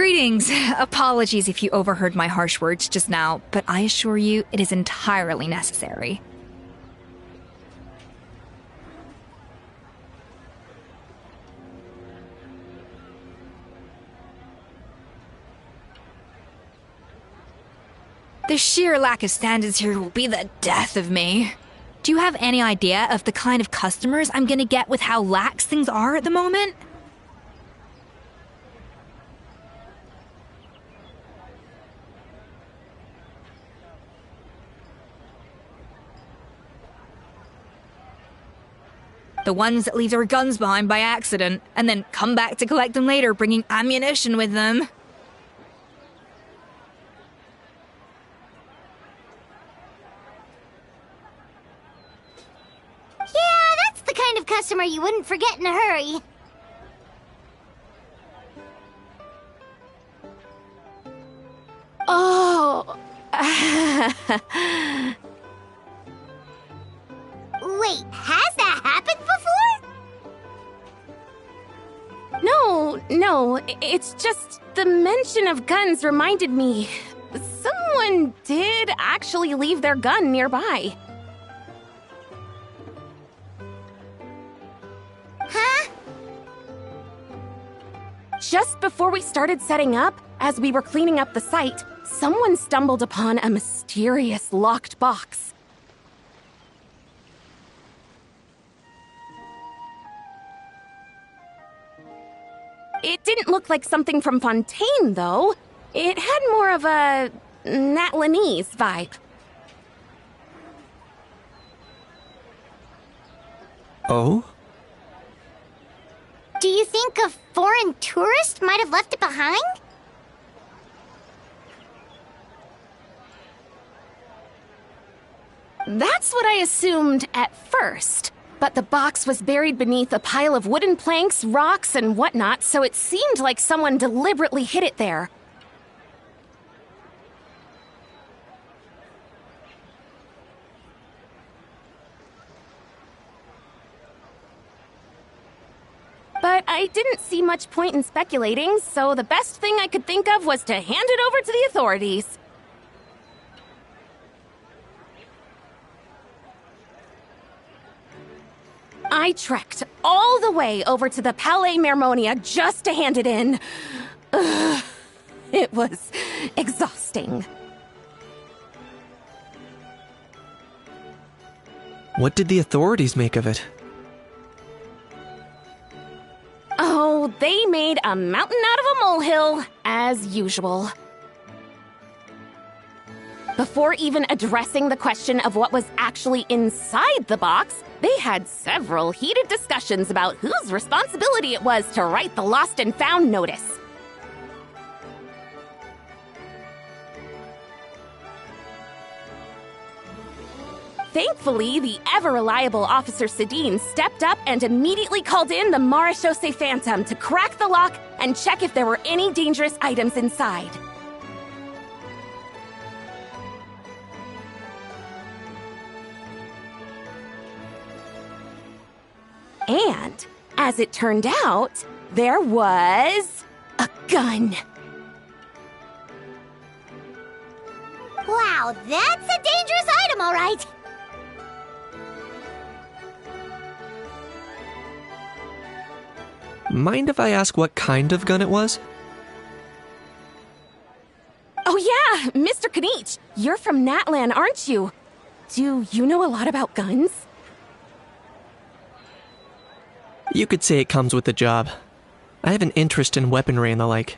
Greetings. Apologies if you overheard my harsh words just now, but I assure you it is entirely necessary. The sheer lack of standards here will be the death of me. Do you have any idea of the kind of customers I'm gonna get with how lax things are at the moment? The ones that leave their guns behind by accident, and then come back to collect them later, bringing ammunition with them. Yeah, that's the kind of customer you wouldn't forget in a hurry. Oh... Wait, has that happened before? No, it's just the mention of guns reminded me. Someone did actually leave their gun nearby. Huh? Just before we started setting up, as we were cleaning up the site, someone stumbled upon a mysterious locked box. It didn't look like something from Fontaine, though. It had more of a Natlanese vibe. Oh? Do you think a foreign tourist might have left it behind? That's what I assumed at first. But the box was buried beneath a pile of wooden planks, rocks, and whatnot, so it seemed like someone deliberately hid it there. But I didn't see much point in speculating, so the best thing I could think of was to hand it over to the authorities. I trekked all the way over to the Palais Mermonia just to hand it in. Ugh, it was exhausting. What did the authorities make of it? Oh, they made a mountain out of a molehill, as usual. Before even addressing the question of what was actually inside the box, they had several heated discussions about whose responsibility it was to write the lost and found notice. Thankfully, the ever-reliable Officer Sedine stepped up and immediately called in the Marechaussee Phantom to crack the lock and check if there were any dangerous items inside. And, as it turned out, there was a gun. Wow, that's a dangerous item, all right. Mind if I ask what kind of gun it was? Oh yeah, Mr. Kanich, you're from Natlan, aren't you? Do you know a lot about guns? You could say it comes with the job. I have an interest in weaponry and the like.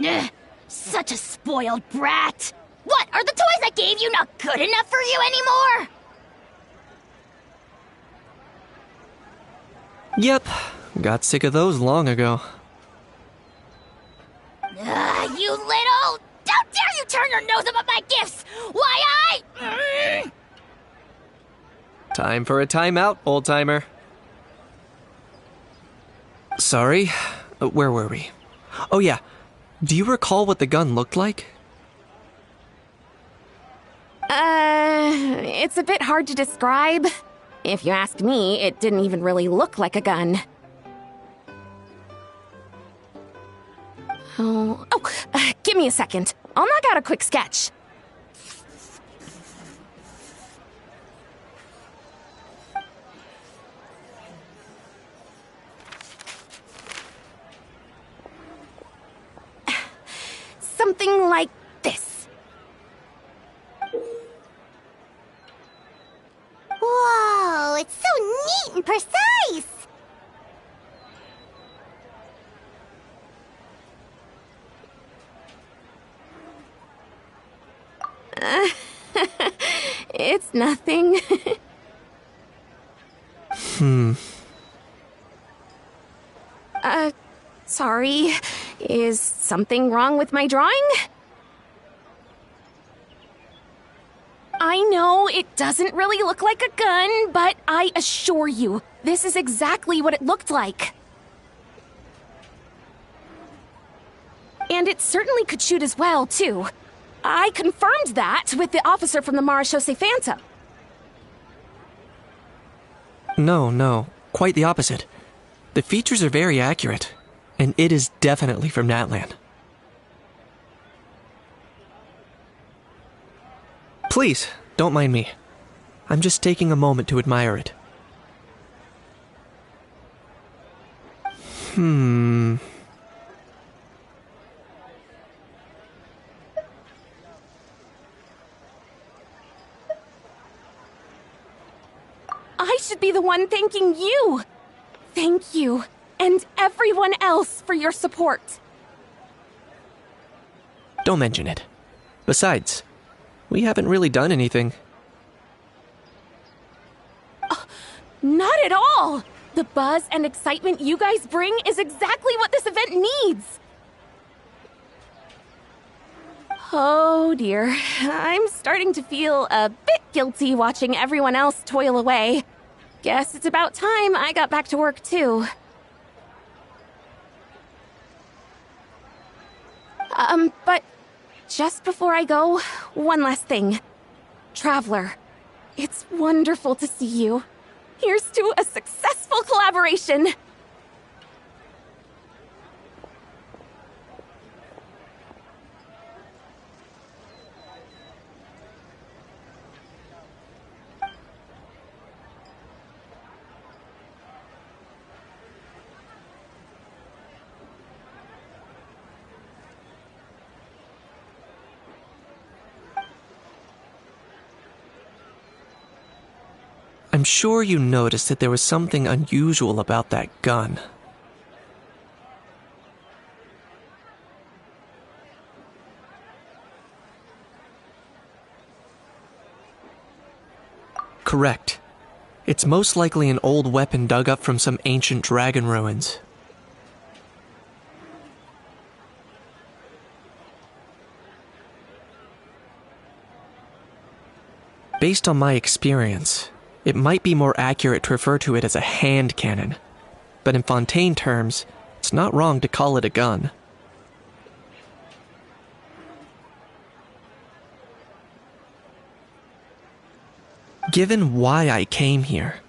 Ugh, such a spoiled brat. What, are the toys I gave you not good enough for you anymore? Yep, got sick of those long ago. You little... How dare you turn your nose up at my gifts! Why, Time for a timeout, old-timer. Sorry, where were we? Oh yeah, do you recall what the gun looked like? It's a bit hard to describe. If you ask me, it didn't even really look like a gun. Give me a second. I'll knock out a quick sketch. Something like this. Whoa, it's so neat and precise! It's nothing. Sorry. Is something wrong with my drawing? I know it doesn't really look like a gun, but I assure you, this is exactly what it looked like. And it certainly could shoot as well, too. I confirmed that with the officer from the Marechaussee Phantom. No, quite the opposite. The features are very accurate, and it is definitely from Natlan. Please, don't mind me. I'm just taking a moment to admire it. I should be the one thanking you. Thank you, and everyone else for your support. Don't mention it. Besides, we haven't really done anything. Not at all! The buzz and excitement you guys bring is exactly what this event needs! Oh dear, I'm starting to feel a bit guilty watching everyone else toil away. Guess it's about time I got back to work too. But just before I go, one last thing. Traveler, it's wonderful to see you. Here's to a successful collaboration! I'm sure you noticed that there was something unusual about that gun. Correct. It's most likely an old weapon dug up from some ancient dragon ruins. Based on my experience, it might be more accurate to refer to it as a hand cannon, but in Fontaine terms, it's not wrong to call it a gun. Given why I came here,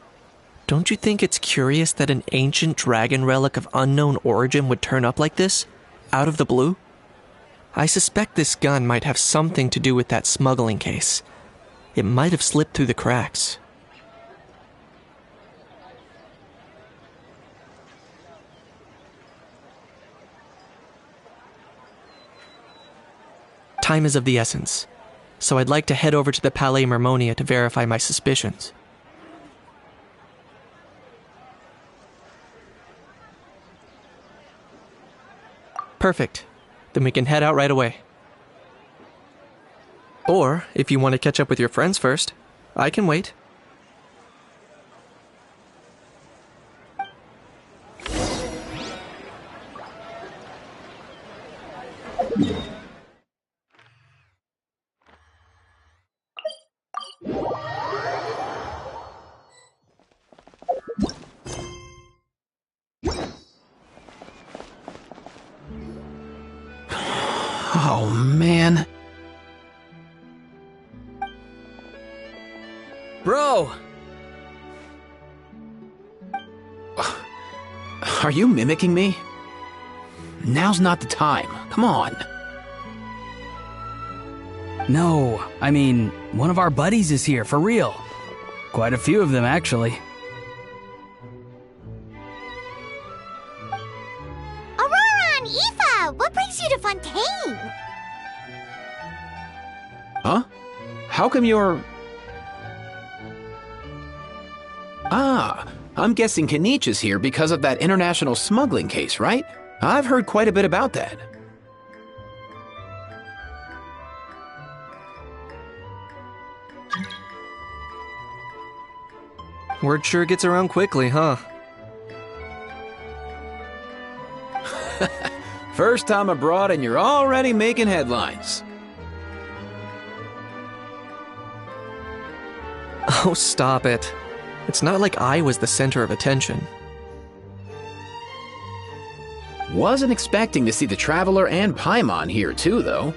don't you think it's curious that an ancient dragon relic of unknown origin would turn up like this, out of the blue? I suspect this gun might have something to do with that smuggling case. It might have slipped through the cracks. Time is of the essence, so I'd like to head over to the Palais Mermonia to verify my suspicions. Perfect. Then we can head out right away. Or, if you want to catch up with your friends first, I can wait. Oh, man. Bro! Are you mimicking me? now's not the time. Come on. No, I mean, one of our buddies is here, for real. Quite a few of them, actually. Aurora and Aoife, what brings you to Fontaine? Huh? How come you're... Ah, I'm guessing Kanich is here because of that international smuggling case, right? I've heard quite a bit about that. Word sure gets around quickly, huh? First time abroad and you're already making headlines. Oh, stop it. It's not like I was the center of attention. Wasn't expecting to see the Traveler and Paimon here too, though.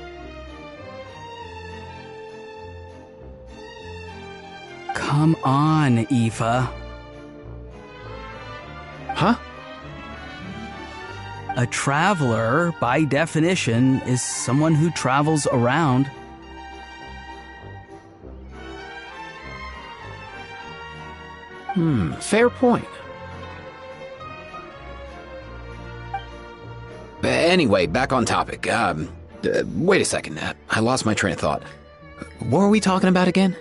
Come on, Aoife. Huh? A traveler, by definition, is someone who travels around. Fair point. Anyway, back on topic. Wait a second. I lost my train of thought. What were we talking about again?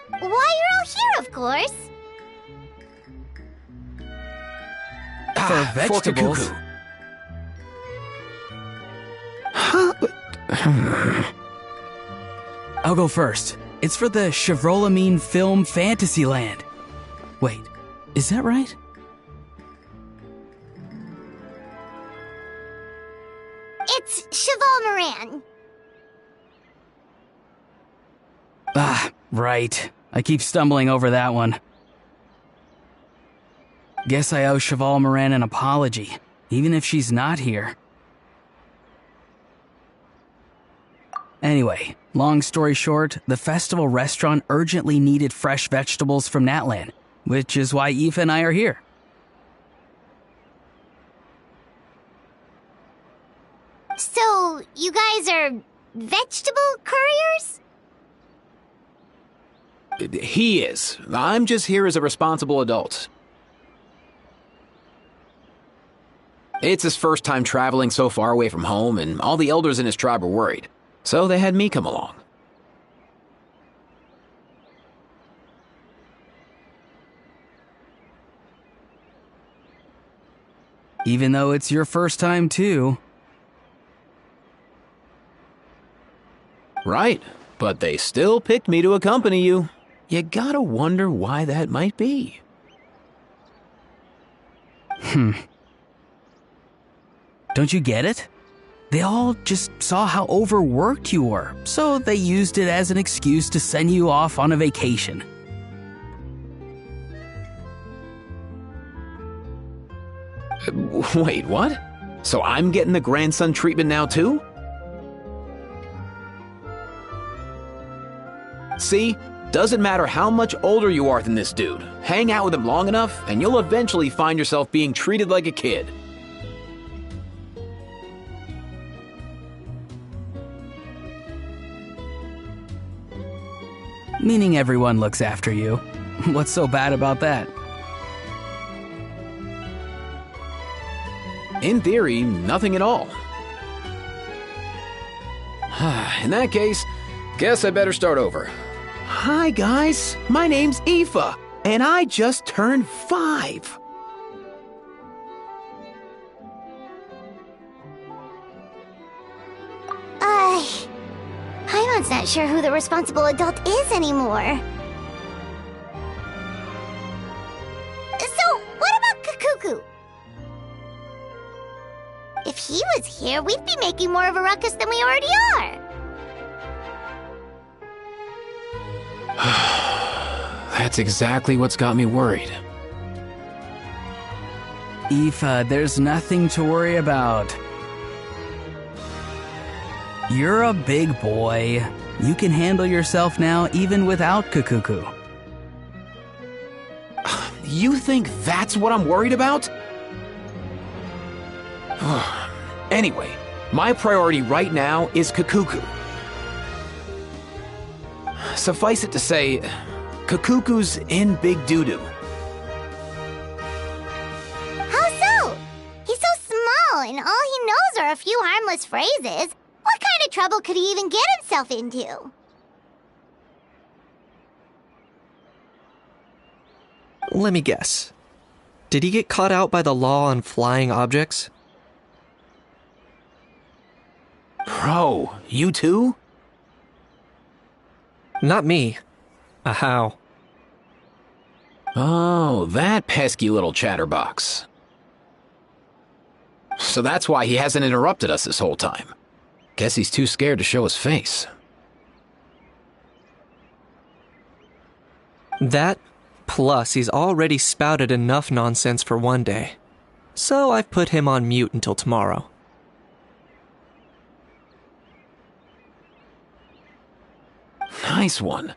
Why, you're all here, of course. For vegetables. Cuckoo. Huh? I'll go first. It's for the Chevrolamine Film Fantasyland. Wait, is that right? It's Cheval Moran. Ah, right. I keep stumbling over that one. Guess I owe Cheval Moran an apology, even if she's not here. Anyway, long story short, the festival restaurant urgently needed fresh vegetables from Natlan, which is why Aoife and I are here. So, you guys are vegetable couriers? He is. I'm just here as a responsible adult. It's his first time traveling so far away from home, and all the elders in his tribe were worried. So they had me come along. Even though it's your first time too. Right, but they still picked me to accompany you. You gotta wonder why that might be. Don't you get it? They all just saw how overworked you were, so they used it as an excuse to send you off on a vacation. Wait, what? So I'm getting the grandson treatment now too? See? Doesn't matter how much older you are than this dude. Hang out with him long enough, and you'll eventually find yourself being treated like a kid. Meaning everyone looks after you. What's so bad about that? In theory, nothing at all. In that case, guess I better start over. Hi guys, my name's Aoife, and I just turned 5. Paimon's not sure who the responsible adult is anymore. So, what about Kakuku? If he was here, we'd be making more of a ruckus than we already are. That's exactly what's got me worried. Aoife, there's nothing to worry about. You're a big boy. You can handle yourself now even without Kakuku. You think that's what I'm worried about? Anyway, my priority right now is Kakuku. Suffice it to say, Kakuku's in big doo-doo. How so? He's so small, and all he knows are a few harmless phrases. What kind of trouble could he even get himself into? Let me guess. Did he get caught out by the law on flying objects? Bro, you too? Not me. How? Oh, that pesky little chatterbox. So that's why he hasn't interrupted us this whole time. Guess he's too scared to show his face. That, plus he's already spouted enough nonsense for one day. So I've put him on mute until tomorrow. Nice one.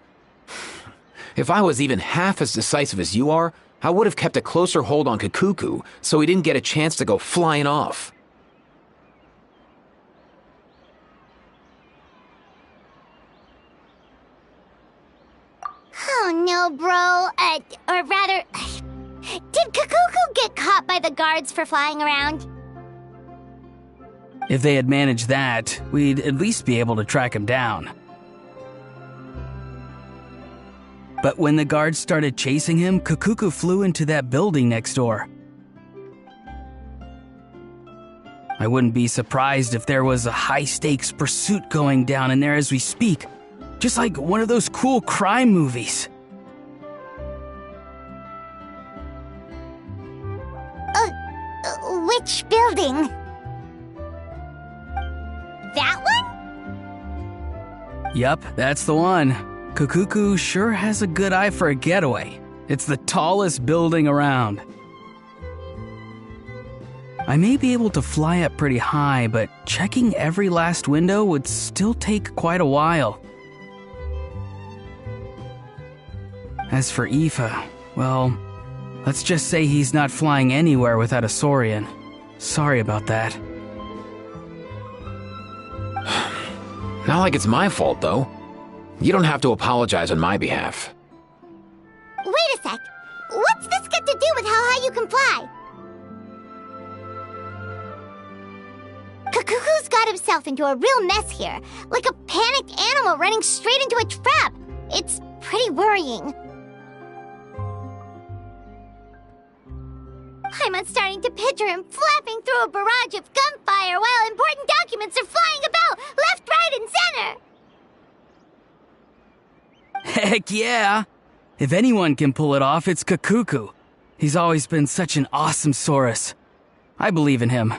If I was even half as decisive as you are, I would have kept a closer hold on Kakuku so he didn't get a chance to go flying off. Oh no, bro. Or rather, did Kakuku get caught by the guards for flying around? If they had managed that, we'd at least be able to track him down. But when the guards started chasing him, Kakuku flew into that building next door. I wouldn't be surprised if there was a high-stakes pursuit going down in there as we speak. Just like one of those cool crime movies. Which building? That one? Yup, that's the one. Kakuku sure has a good eye for a getaway. It's the tallest building around. I may be able to fly up pretty high, but checking every last window would still take quite a while. As for Aoife, well, let's just say he's not flying anywhere without a Saurian. Sorry about that. Not like it's my fault, though. You don't have to apologize on my behalf. Wait a sec. What's this got to do with how high you can fly? Kakuku's got himself into a real mess here, like a panicked animal running straight into a trap. It's pretty worrying. I'm starting to picture him flapping through a barrage of gunfire while important documents are flying about left, right, and center. Heck yeah! If anyone can pull it off, it's Kakuku. He's always been such an awesome Saurus. I believe in him.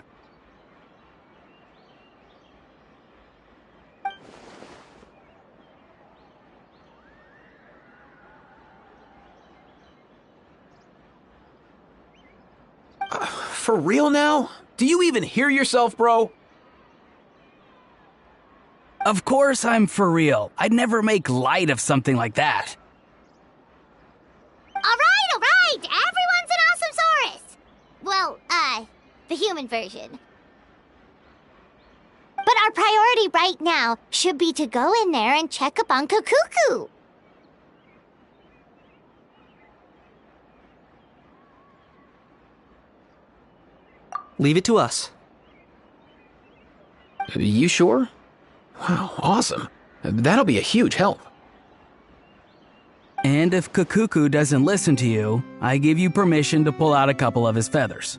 For real now? Do you even hear yourself, bro? Of course I'm for real. I'd never make light of something like that. All right. Everyone's an awesome Saurus. Well, the human version. But our priority right now should be to go in there and check up on Kakuku. Leave it to us. You sure? Wow, awesome. That'll be a huge help. And if Kakuku doesn't listen to you, I give you permission to pull out a couple of his feathers.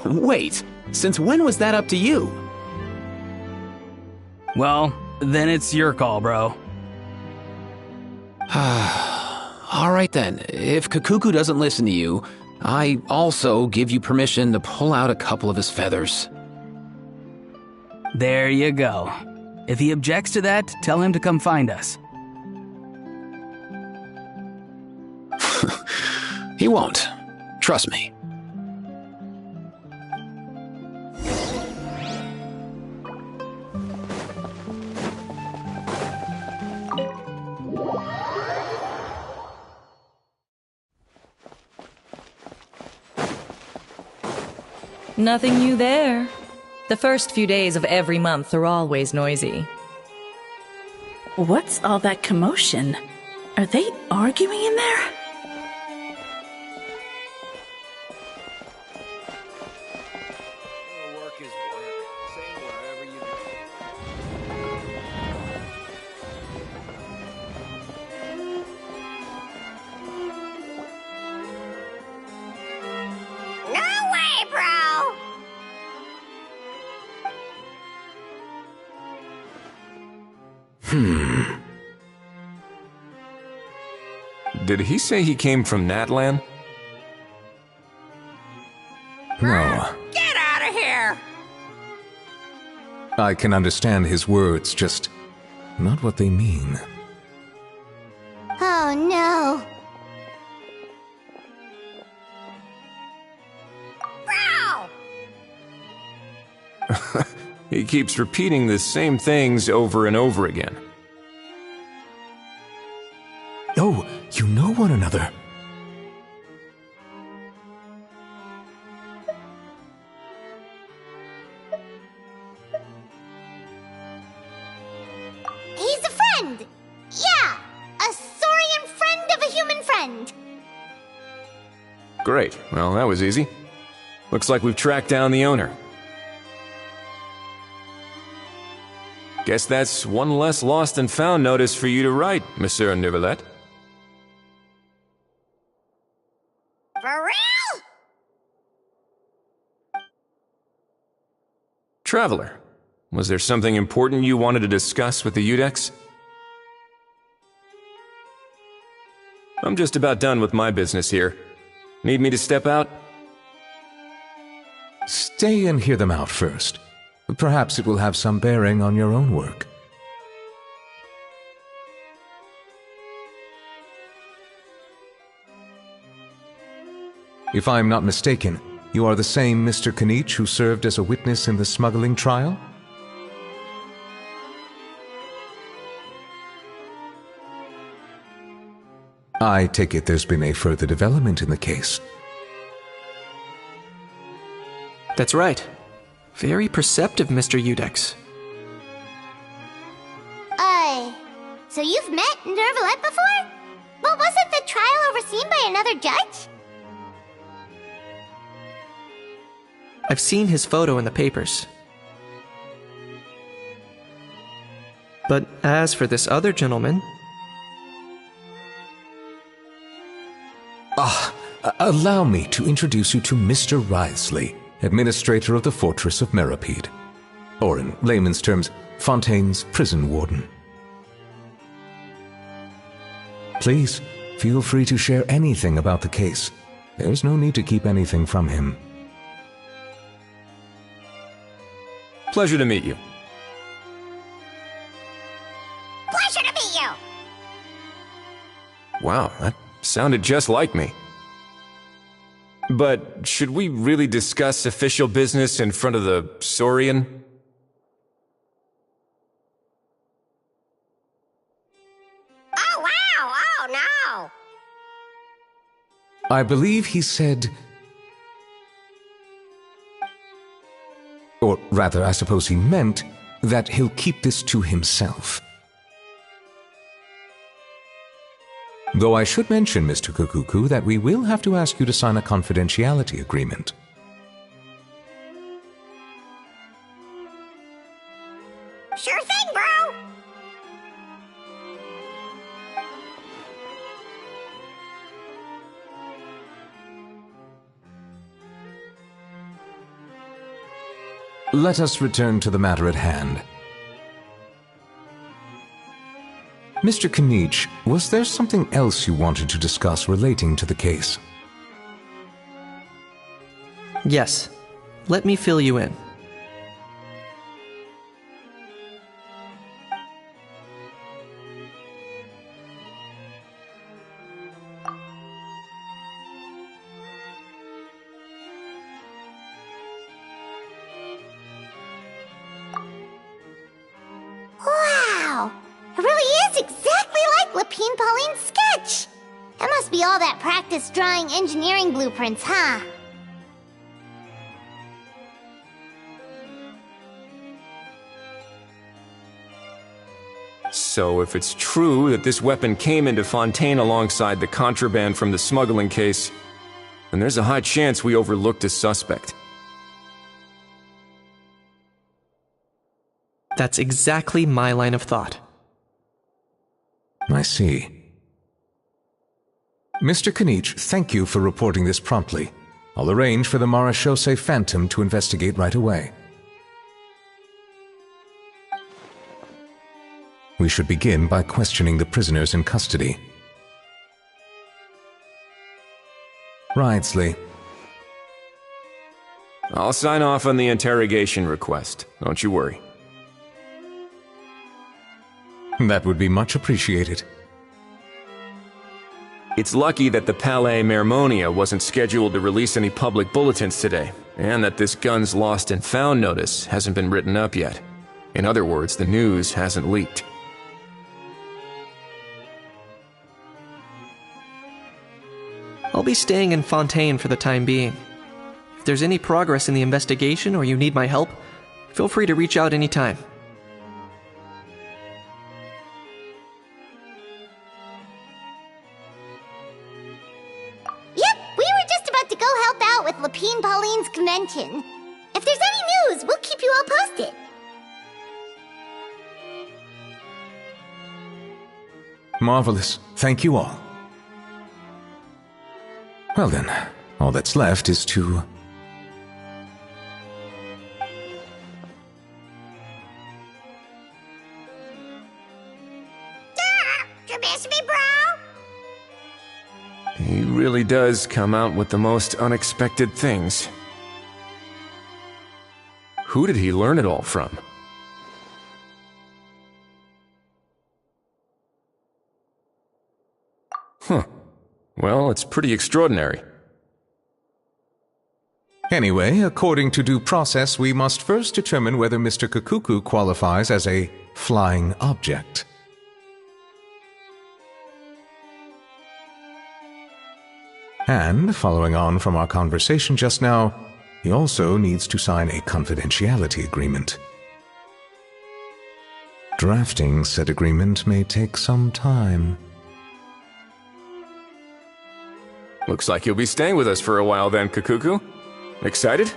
Wait, since when was that up to you? Well, then it's your call, bro. All right then, if Kakuku doesn't listen to you, I also give you permission to pull out a couple of his feathers. There you go. If he objects to that, tell him to come find us. He won't. Trust me. Nothing new there. The first few days of every month are always noisy. What's all that commotion? Are they arguing in there? Work is work. Say whatever you No way, bro! Did he say he came from Natlan? No. Get out of here! I can understand his words, just not what they mean. Oh no. Bro! He keeps repeating the same things over and over again. Oh, you know one another. He's a friend! Yeah! A saurian friend of a human friend! Great. Well, that was easy. Looks like we've tracked down the owner. Guess that's one less lost and found notice for you to write, Monsieur Neuvillette. For real? Traveler, was there something important you wanted to discuss with the Udex? I'm just about done with my business here. Need me to step out? Stay and hear them out first. Perhaps it will have some bearing on your own work. If I'm not mistaken, you are the same Mr. Kanich who served as a witness in the smuggling trial? I take it there's been a further development in the case. That's right. Very perceptive, Mr. Udex. So you've met Neuvillette before? But wasn't the trial overseen by another judge? I've seen his photo in the papers. But as for this other gentleman... Allow me to introduce you to Mr. Wriothesley, administrator of the Fortress of Meripede. Or in layman's terms, Fontaine's prison warden. Please, feel free to share anything about the case. There's no need to keep anything from him. Pleasure to meet you. Pleasure to meet you! Wow, that sounded just like me. But should we really discuss official business in front of the Saurian? Oh, wow! Oh, no! I believe he said... Or rather, I suppose he meant that he'll keep this to himself. Though I should mention, Mr. Kukuku, that we will have to ask you to sign a confidentiality agreement. Sure thing, bro! Let us return to the matter at hand. Mr. Kanich, was there something else you wanted to discuss relating to the case? Yes. Let me fill you in. Wow! It really is exactly like Lapine Pauline's sketch! That must be all that practice drawing engineering blueprints, huh? So if it's true that this weapon came into Fontaine alongside the contraband from the smuggling case, then there's a high chance we overlooked a suspect. That's exactly my line of thought. I see. Mr. Kanich, thank you for reporting this promptly. I'll arrange for the Marechaussee Phantom to investigate right away. We should begin by questioning the prisoners in custody. Ridesley. I'll sign off on the interrogation request. Don't you worry. That would be much appreciated. It's lucky that the Palais Mermonia wasn't scheduled to release any public bulletins today, and that this Guns Lost and Found notice hasn't been written up yet. In other words, the news hasn't leaked. I'll be staying in Fontaine for the time being. If there's any progress in the investigation or you need my help, feel free to reach out anytime. With Lapine Pauline's convention. If there's any news, we'll keep you all posted. Marvelous. Thank you all. Well then, all that's left is to... You miss me, bro? He really does come out with the most unexpected things. Who did he learn it all from? Huh. Well, it's pretty extraordinary. Anyway, according to due process, we must first determine whether Mr. Kakuku qualifies as a flying object. And, following on from our conversation just now, he also needs to sign a confidentiality agreement. Drafting said agreement may take some time. Looks like you'll be staying with us for a while then, Kakuku. Excited?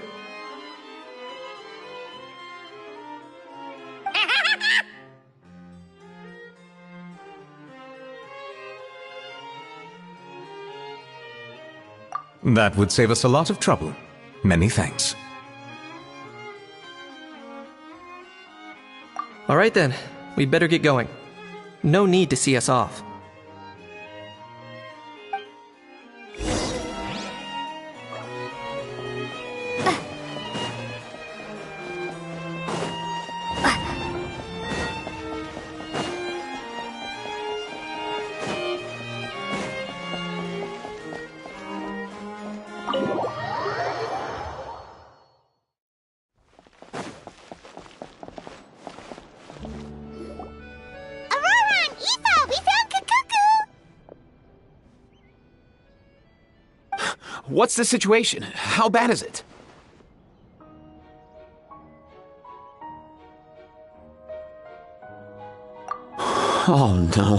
That would save us a lot of trouble. Many thanks. All right then, we'd better get going. No need to see us off. What's the situation? How bad is it? Oh no.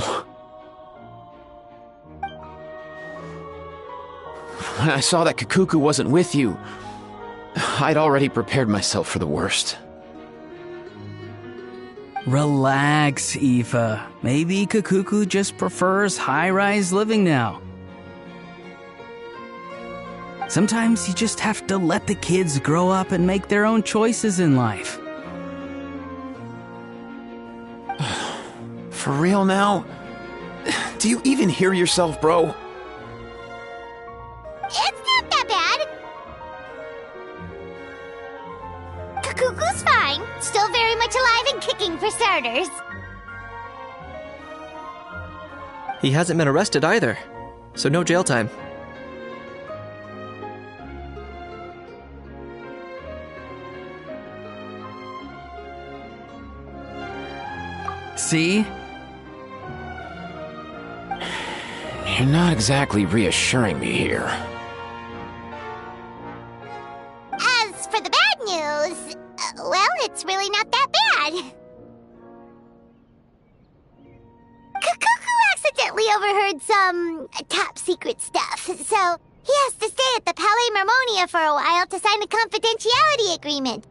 When I saw that Kakuku wasn't with you, I'd already prepared myself for the worst. Relax, Aoife. Maybe Kakuku just prefers high-rise living now. Sometimes you just have to let the kids grow up and make their own choices in life. For real now? Do you even hear yourself, bro? It's not that bad. Kakuku's fine. Still very much alive and kicking for starters. He hasn't been arrested either, so no jail time. See? You're not exactly reassuring me here. As for the bad news, well, it's really not that bad. he overheard some top secret stuff, so he has to stay at the Palais Mermonia for a while to sign a confidentiality agreement.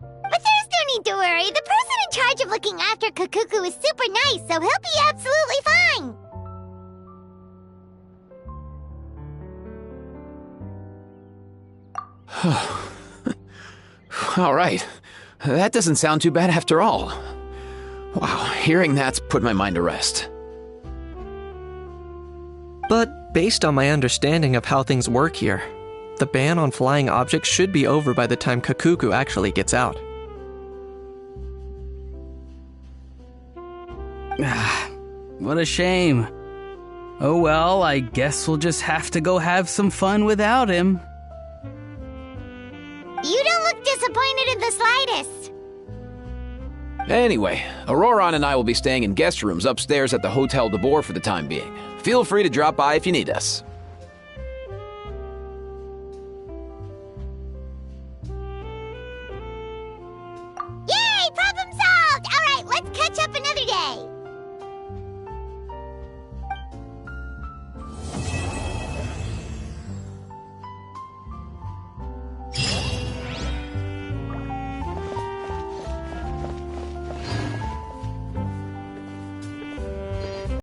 But there's no need to worry. The person in charge of looking after Kakuku is super nice, so he'll be absolutely fine. All right. That doesn't sound too bad after all. Wow, hearing that's put my mind to rest. But based on my understanding of how things work here, the ban on flying objects should be over by the time Kakuku actually gets out. What a shame. Oh well, I guess we'll just have to go have some fun without him. You don't look disappointed in the slightest. Anyway, Auroron and I will be staying in guest rooms upstairs at the Hotel de Boer for the time being. Feel free to drop by if you need us. Yay! Problem solved! All right, let's catch up another day.